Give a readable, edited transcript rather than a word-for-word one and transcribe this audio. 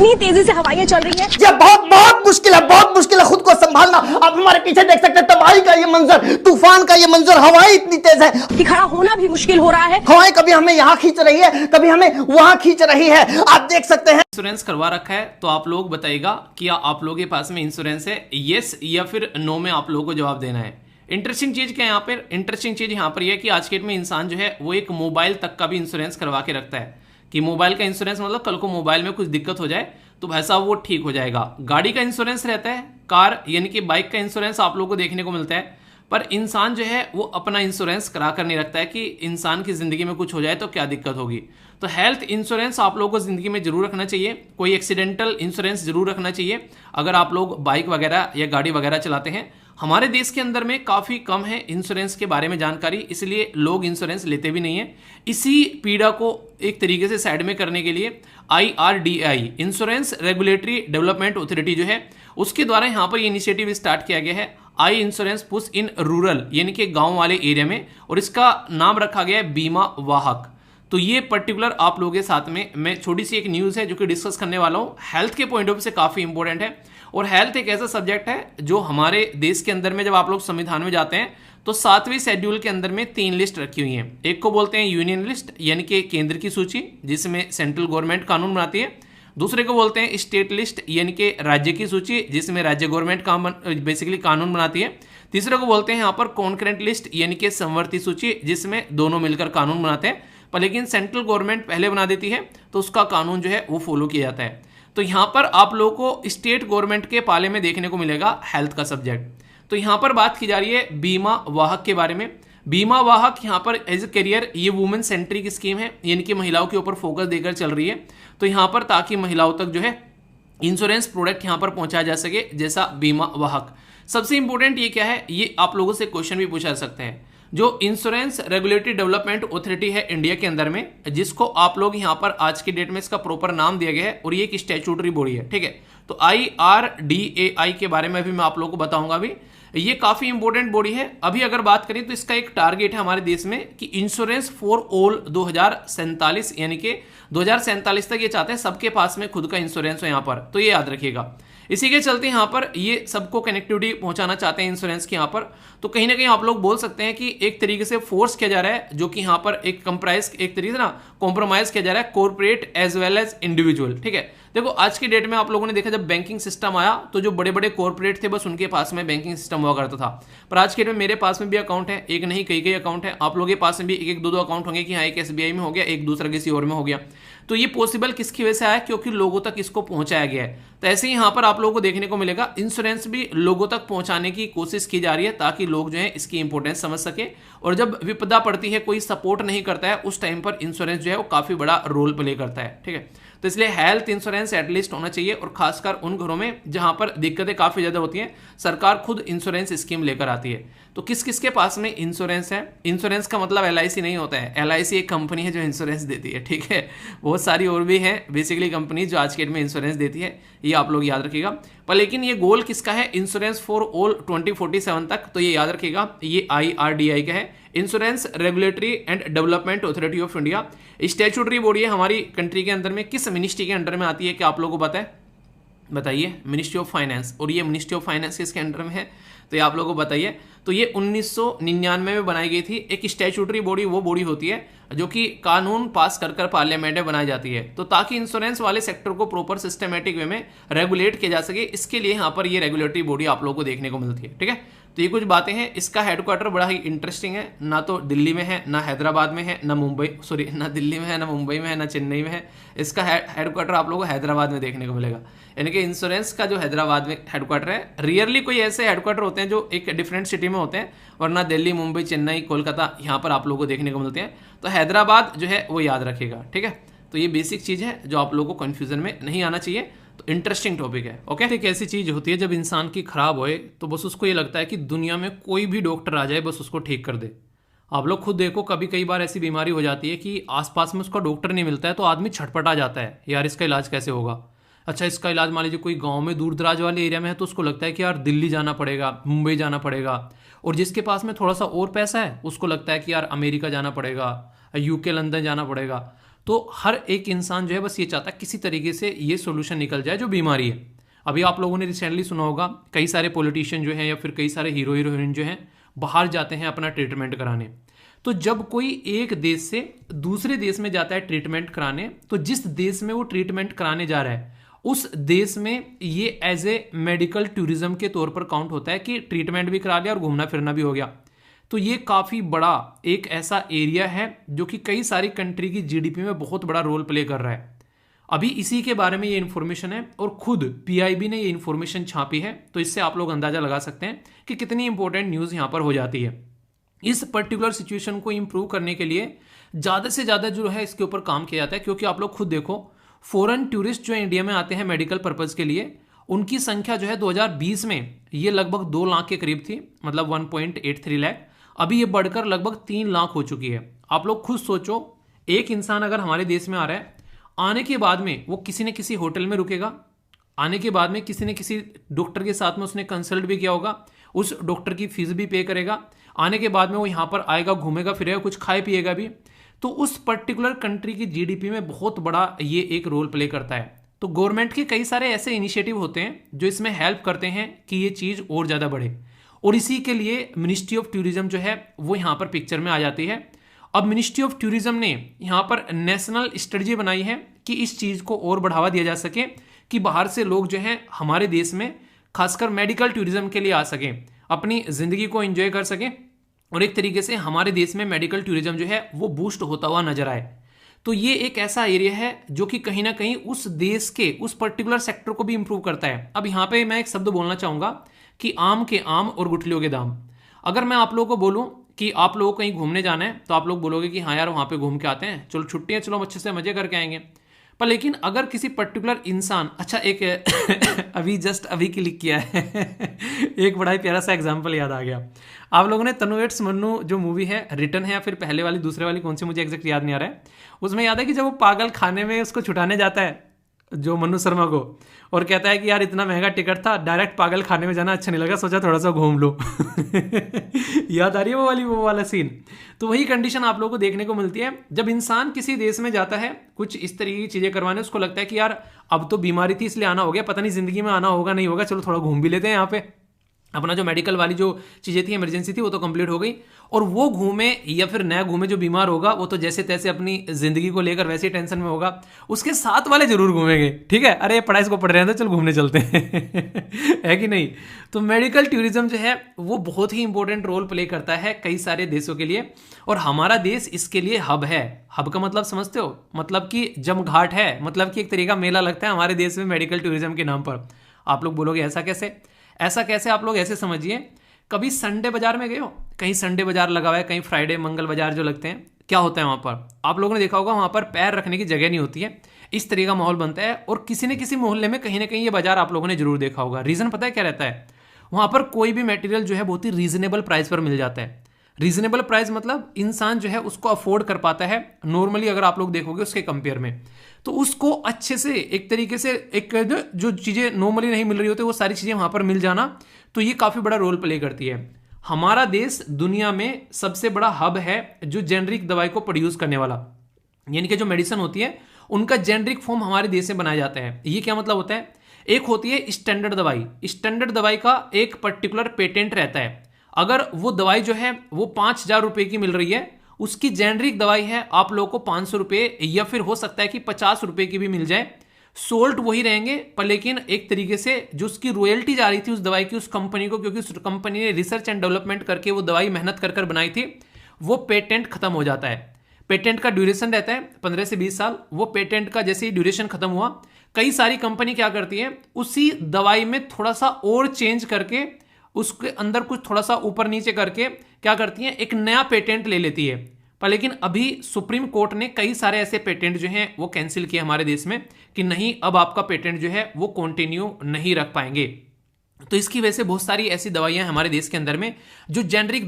इतनी तेजी से हवाएं चल रही है। ये बहुत बहुत मुश्किल है खुद को संभालना। आप हमारे पीछे देख सकते हैं, तबाही का ये मंजर, तूफान का ये मंजर, हवाएं इतनी तेज है कि खड़ा होना भी मुश्किल हो रहा है। हवाएं कभी हमें यहाँ खींच रही है, कभी हमें वहां खींच रही है, आप देख सकते हैं। इंश्योरेंस करवा रखा है तो आप लोग बताइएगा कि आप लोगों के पास में इंश्योरेंस है, यस या फिर नो में आप लोगों को जवाब देना है। इंटरेस्टिंग चीज क्या है यहाँ पर, इंटरेस्टिंग चीज यहाँ पर यह कि आज के डेट में इंसान जो है वो एक मोबाइल तक का भी इंश्योरेंस करवा के रखता है कि मोबाइल का इंश्योरेंस मतलब कल को मोबाइल में कुछ दिक्कत हो जाए तो भाई साहब वो ठीक हो जाएगा। गाड़ी का इंश्योरेंस रहता है, कार यानी कि बाइक का इंश्योरेंस आप लोगों को देखने को मिलता है, पर इंसान जो है वो अपना इंश्योरेंस करा कर नहीं रखता है कि इंसान की जिंदगी में कुछ हो जाए तो क्या दिक्कत होगी। तो हेल्थ इंश्योरेंस आप लोगों को जिंदगी में जरूर रखना चाहिए, कोई एक्सीडेंटल इंश्योरेंस जरूर रखना चाहिए अगर आप लोग बाइक वगैरह या गाड़ी वगैरह चलाते हैं। हमारे देश के अंदर में काफ़ी कम है इंश्योरेंस के बारे में जानकारी, इसलिए लोग इंश्योरेंस लेते भी नहीं है। इसी पीड़ा को एक तरीके से साइड में करने के लिए IRDAI insurance regulatory development authority जो है उसके द्वारा यहाँ पर ये इनिशिएटिव स्टार्ट किया गया है, आई इंश्योरेंस पुश इन रूरल यानी कि गांव वाले एरिया में, और इसका नाम रखा गया है बीमा वाहक। तो ये पर्टिकुलर आप लोगों के साथ में मैं छोटी सी एक न्यूज़ है जो कि डिस्कस करने वाला हूँ, हेल्थ के पॉइंट ऑफ व्यू से काफ़ी इंपॉर्टेंट है। और हेल्थ एक ऐसा सब्जेक्ट है जो हमारे देश के अंदर में जब आप लोग संविधान में जाते हैं तो 7वें शेड्यूल के अंदर में 3 लिस्ट रखी हुई हैं। एक को बोलते हैं यूनियन लिस्ट यानी कि केंद्र की सूची जिसमें सेंट्रल गवर्नमेंट कानून बनाती है, दूसरे को बोलते हैं स्टेट लिस्ट यानी कि राज्य की सूची जिसमें राज्य गवर्नमेंट बेसिकली कानून बनाती है, तीसरे को बोलते हैं यहाँ पर कॉन्करेंट लिस्ट यानी कि समवर्ती सूची जिसमें दोनों मिलकर कानून बनाते हैं, पर लेकिन सेंट्रल गवर्नमेंट पहले बना देती है तो उसका कानून जो है वो फॉलो किया जाता है। तो यहाँ पर आप लोगों को स्टेट गवर्नमेंट के पाले में देखने को मिलेगा हेल्थ का सब्जेक्ट। तो यहाँ पर बात की जा रही है बीमा वाहक के बारे में। बीमा वाहक यहाँ पर एज ए करियर ये वुमेन सेंट्रिक स्कीम है यानी कि महिलाओं के ऊपर फोकस देकर चल रही है। तो यहाँ पर ताकि महिलाओं तक जो है इंश्योरेंस प्रोडक्ट यहाँ पर पहुंचाया जा सके जैसा बीमा वाहक। सबसे इंपॉर्टेंट ये क्या है, ये आप लोगों से क्वेश्चन भी पूछा जा सकते हैं। जो इंश्योरेंस रेगुलेटरी डेवलपमेंट अथॉरिटी है इंडिया के अंदर में, जिसको आप लोग यहाँ पर आज की डेट में इसका प्रॉपर नाम दिया गया है और ये एक स्टैट्यूटरी बॉडी है, ठीक है। तो IRDAI के बारे में भी मैं आप लोगों को बताऊंगा अभी, ये काफी इंपॉर्टेंट बॉडी है। अभी अगर बात करें तो इसका एक टारगेट है हमारे देश में कि इंश्योरेंस फॉर ऑल 2047 यानी कि 2047 तक ये चाहते हैं सबके पास में खुद का इंश्योरेंस हो यहाँ पर, तो ये याद रखिएगा। इसी के चलते यहाँ पर ये सबको कनेक्टिविटी पहुंचाना चाहते हैं इंश्योरेंस के यहाँ पर। तो कहीं ना कहीं आप लोग बोल सकते हैं कि एक तरीके से फोर्स किया जा रहा है जो कि यहाँ पर एक कंप्राइज एक तरीके से ना कॉम्प्रोमाइज किया जा रहा है corporate as well as individual, ठीक है। देखो आज की डेट में आप लोगों ने देखा जब बैंकिंग सिस्टम आया तो जो बड़े बड़े कॉर्पोरेट थे बस उनके पास में बैंकिंग सिस्टम हुआ करता था, पर आज के डेट में मेरे पास में भी अकाउंट है, एक नहीं कई अकाउंट है, आप लोगों के पास में भी एक 2 अकाउंट होंगे कि हाँ एक SBI में हो गया, एक दूसरा किसी और में हो गया। तो ये पॉसिबल किसकी वजह से आया, क्योंकि लोगों तक इसको पहुंचाया गया है। तो ऐसे ही यहाँ पर आप लोगों को देखने को मिलेगा इंश्योरेंस भी लोगों तक पहुंचाने की कोशिश की जा रही है ताकि लोग जो है इसकी इंपॉर्टेंस समझ सके, और जब विपदा पड़ती है कोई सपोर्ट नहीं करता है उस टाइम पर इंश्योरेंस जो है वो काफी बड़ा रोल प्ले करता है, ठीक है। तो इसलिए हेल्थ इंश्योरेंस एटलीस्ट होना चाहिए, और खासकर उन घरों में जहां पर दिक्कतें काफी ज्यादा होती हैं सरकार खुद इंश्योरेंस स्कीम लेकर आती है। तो किस किस के पास में इंश्योरेंस है, इंश्योरेंस का मतलब LIC नहीं होता है, LIC एक कंपनी है जो इंश्योरेंस देती है, ठीक है। बहुत सारी और भी हैं बेसिकली कंपनी जो आज के डेट में इंश्योरेंस देती है, ये आप लोग याद रखिएगा। पर लेकिन ये गोल किसका है, इंश्योरेंस फॉर ऑल 2047 तक, तो ये याद रखिएगा ये IRDAI का है, insurance regulatory and development authority of India. Statutory body है हमारी कंट्री के अंदर में, किस मिनिस्ट्री के अंडर में आती है क्या आप लोगों को पता है, बताइए, मिनिस्ट्री ऑफ फाइनेंस। और ये मिनिस्ट्री ऑफ फाइनेंस किसके अंडर में है तो ये आप लोगों को बताइए। तो ये 1999 में बनाई गई थी। एक स्टैट्यूटरी बॉडी वो बॉडी होती है जो कि कानून पास कर पार्लियामेंट में बनाई जाती है, तो ताकि इंश्योरेंस वाले सेक्टर को प्रॉपर सिस्टमेटिक वे में रेगुलेट किया जा सके, इसके लिए यहाँ पर ये रेगुलेटरी बॉडी आप लोगों को देखने को मिलती है, ठीक है। तो ये कुछ बातें हैं। इसका हेडक्वार्टर बड़ा ही इंटरेस्टिंग है, ना तो दिल्ली में है, ना हैदराबाद में है, ना मुंबई सॉरी ना दिल्ली में है, ना मुंबई में है, ना चेन्नई में है। इसका हेडक्वार्टर आप लोगों को हैदराबाद में देखने को मिलेगा, यानी कि इंश्योरेंस का जो हैदराबाद में हेडक्वार्टर है। रियरली कोई ऐसे हेडक्वार्टर होते हैं जो एक डिफरेंट सिटी में होते हैं, वरना दिल्ली, मुंबई, चेन्नई, कोलकाता यहाँ पर आप लोगों को देखने को मिलते हैं। तो हैदराबाद जो है वो याद रखिएगा, ठीक है। तो ये बेसिक चीज़ है जो आप लोगों को कन्फ्यूजन में नहीं आना चाहिए। तो इंटरेस्टिंग टॉपिक है, ओके। एक ऐसी चीज़ होती है जब इंसान की खराब होए तो बस उसको ये लगता है कि दुनिया में कोई भी डॉक्टर आ जाए बस उसको ठीक कर दे। आप लोग खुद देखो, कभी कई बार ऐसी बीमारी हो जाती है कि आसपास में उसका डॉक्टर नहीं मिलता है तो आदमी छटपटा जाता है, यार इसका इलाज कैसे होगा। अच्छा, इसका इलाज मान लीजिए कोई गांव में दूर दराज वाले एरिया में है तो उसको लगता है कि यार दिल्ली जाना पड़ेगा, मुंबई जाना पड़ेगा। और जिसके पास में थोड़ा सा और पैसा है उसको लगता है कि यार अमेरिका जाना पड़ेगा, UK, लंदन जाना पड़ेगा। तो हर एक इंसान जो है बस ये चाहता है किसी तरीके से ये सोल्यूशन निकल जाए जो बीमारी है। अभी आप लोगों ने रिसेंटली सुना होगा कई सारे पॉलिटिशियन जो हैं या फिर कई सारे हीरो हीरोइन जो हैं बाहर जाते हैं अपना ट्रीटमेंट कराने। तो जब कोई एक देश से दूसरे देश में जाता है ट्रीटमेंट कराने, तो जिस देश में वो ट्रीटमेंट कराने जा रहा है उस देश में ये एज ए मेडिकल टूरिज्म के तौर पर काउंट होता है कि ट्रीटमेंट भी करा लिया और घूमना फिरना भी हो गया। तो ये काफ़ी बड़ा एक ऐसा एरिया है जो कि कई सारी कंट्री की जीडीपी में बहुत बड़ा रोल प्ले कर रहा है। अभी इसी के बारे में ये इन्फॉर्मेशन है और खुद पीआईबी ने ये इन्फॉर्मेशन छापी है, तो इससे आप लोग अंदाजा लगा सकते हैं कि कितनी इंपॉर्टेंट न्यूज़ यहाँ पर हो जाती है। इस पर्टिकुलर सिचुएशन को इंप्रूव करने के लिए ज़्यादा से ज़्यादा जो है इसके ऊपर काम किया जाता है, क्योंकि आप लोग खुद देखो फॉरेन टूरिस्ट जो इंडिया में आते हैं मेडिकल पर्पज़ के लिए, उनकी संख्या जो है 2020 में ये लगभग 2 लाख के करीब थी, मतलब 1.83 लाख। अभी ये बढ़कर लगभग 3 लाख हो चुकी है। आप लोग खुद सोचो, एक इंसान अगर हमारे देश में आ रहा है, आने के बाद में वो किसी न किसी होटल में रुकेगा, आने के बाद में किसी न किसी डॉक्टर के साथ में उसने कंसल्ट भी किया होगा, उस डॉक्टर की फीस भी पे करेगा, आने के बाद में वो यहाँ पर आएगा, घूमेगा फिरेगा, कुछ खाए पिएगा भी। तो उस पर्टिकुलर कंट्री की जीडीपी में बहुत बड़ा ये एक रोल प्ले करता है। तो गवर्नमेंट के कई सारे ऐसे इनिशिएटिव होते हैं जो इसमें हेल्प करते हैं कि ये चीज़ और ज़्यादा बढ़े, और इसी के लिए मिनिस्ट्री ऑफ टूरिज्म जो है वो यहाँ पर पिक्चर में आ जाती है। अब मिनिस्ट्री ऑफ टूरिज्म ने यहाँ पर नेशनल स्ट्रेटजी बनाई है कि इस चीज़ को और बढ़ावा दिया जा सके कि बाहर से लोग जो हैं हमारे देश में खासकर मेडिकल टूरिज्म के लिए आ सकें, अपनी ज़िंदगी को एंजॉय कर सकें, और एक तरीके से हमारे देश में मेडिकल टूरिज्म जो है वो बूस्ट होता हुआ नजर आए। तो ये एक ऐसा एरिया है जो कि कहीं ना कहीं उस देश के उस पर्टिकुलर सेक्टर को भी इंप्रूव करता है। अब यहाँ पे मैं एक शब्द बोलना चाहूँगा कि आम के आम और गुठलियों के दाम। अगर मैं आप लोगों को बोलूँ कि आप लोगों को कहीं घूमने जाना है तो आप लोग बोलोगे कि हाँ यार वहाँ पे घूम के आते हैं, चलो छुट्टी है, चलो अच्छे से मजे करके आएंगे। पर लेकिन अगर किसी पर्टिकुलर इंसान, अच्छा एक अभी क्लिक किया है एक बड़ा ही प्यारा सा एग्जांपल याद आ गया। आप लोगों ने तनु वेट्स मन्नू जो मूवी है, रिटर्न है या फिर पहले वाली दूसरे वाली कौन सी मुझे एग्जैक्ट याद नहीं आ रहा है, उसमें याद है कि जब वो पागल खाने में उसको छुटाने जाता है जो मन्नू शर्मा को, और कहता है कि यार इतना महंगा टिकट था, डायरेक्ट पागल खाने में जाना अच्छा नहीं लगा, सोचा थोड़ा सा घूम लो याद आ रही है वो वाला सीन। तो वही कंडीशन आप लोगों को देखने को मिलती है जब इंसान किसी देश में जाता है कुछ इस तरीके की चीज़ें करवाने, उसको लगता है कि यार अब तो बीमारी थी इसलिए आना हो गया, पता नहीं जिंदगी में आना होगा नहीं होगा, चलो थोड़ा घूम भी लेते हैं यहाँ पे। अपना जो मेडिकल वाली जो चीज़ें थी, इमरजेंसी थी, वो तो कंप्लीट हो गई, और वो घूमे या फिर नया घूमे जो बीमार होगा वो तो जैसे तैसे अपनी जिंदगी को लेकर वैसे ही टेंशन में होगा, उसके साथ वाले जरूर घूमेंगे, ठीक है, अरे पढ़ाई को पढ़ रहे हैं तो चल घूमने चलते हैं है कि नहीं। तो मेडिकल टूरिज्म जो है वो बहुत ही इंपॉर्टेंट रोल प्ले करता है कई सारे देशों के लिए, और हमारा देश इसके लिए हब है। हब का मतलब समझते हो, मतलब कि जमघाट है, मतलब कि एक तरीका मेला लगता है हमारे देश में मेडिकल टूरिज्म के नाम पर। आप लोग बोलोगे ऐसा कैसे, ऐसा कैसे, आप लोग ऐसे समझिए, कभी संडे बाजार में गए हो, कहीं संडे बाजार लगा हुआ है, कहीं फ्राइडे मंगल बाजार जो लगते हैं, क्या होता है वहाँ पर, आप लोगों ने देखा होगा वहाँ पर पैर रखने की जगह नहीं होती है, इस तरह का माहौल बनता है। और किसी न किसी मोहल्ले में कहीं ना कहीं ये बाजार आप लोगों ने जरूर देखा होगा। रीज़न पता है क्या रहता है, वहाँ पर कोई भी मटेरियल जो है बहुत ही रीजनेबल प्राइस पर मिल जाता है। रीजनेबल प्राइस मतलब इंसान जो है उसको अफोर्ड कर पाता है नॉर्मली, अगर आप लोग देखोगे उसके कंपेयर में, तो उसको अच्छे से एक तरीके से एक जो चीज़ें नॉर्मली नहीं मिल रही होती वो सारी चीज़ें वहाँ पर मिल जाना, तो ये काफ़ी बड़ा रोल प्ले करती है। हमारा देश दुनिया में सबसे बड़ा हब है जो जेनरिक दवाई को प्रोड्यूस करने वाला, यानी कि जो मेडिसिन होती है उनका जेनरिक फॉर्म हमारे देश में बनाया जाता है। ये क्या मतलब होता है, एक होती है स्टैंडर्ड दवाई, स्टैंडर्ड दवाई का एक पर्टिकुलर पेटेंट रहता है, अगर वो दवाई जो है वो 5,000 रुपये की मिल रही है, उसकी जेनरिक दवाई है आप लोगों को 500 रुपये या फिर हो सकता है कि 50 रुपये की भी मिल जाए, सोल्ट वही रहेंगे, पर लेकिन एक तरीके से जो उसकी रॉयल्टी जा रही थी उस दवाई की उस कंपनी को, क्योंकि उस कंपनी ने रिसर्च एंड डेवलपमेंट करके वो दवाई मेहनत कर कर बनाई थी, वो पेटेंट खत्म हो जाता है। पेटेंट का ड्यूरेशन रहता है 15 से 20 साल। वो पेटेंट का जैसे ही ड्यूरेशन खत्म हुआ, कई सारी कंपनी क्या करती है, उसी दवाई में थोड़ा सा और चेंज करके उसके अंदर कुछ थोड़ा सा ऊपर नीचे करके क्या करती है, एक नया पेटेंट ले लेती है। पर लेकिन अभी सुप्रीम कोर्ट ने कई सारे ऐसे पेटेंट जो हैं वो कैंसिल किए हमारे देश में कि नहीं, अब आपका पेटेंट जो है वो कंटिन्यू नहीं रख पाएंगे। तो इसकी वजह से बहुत सारी ऐसी दवाइयां हमारे देश के अंदर में जो जेनरिक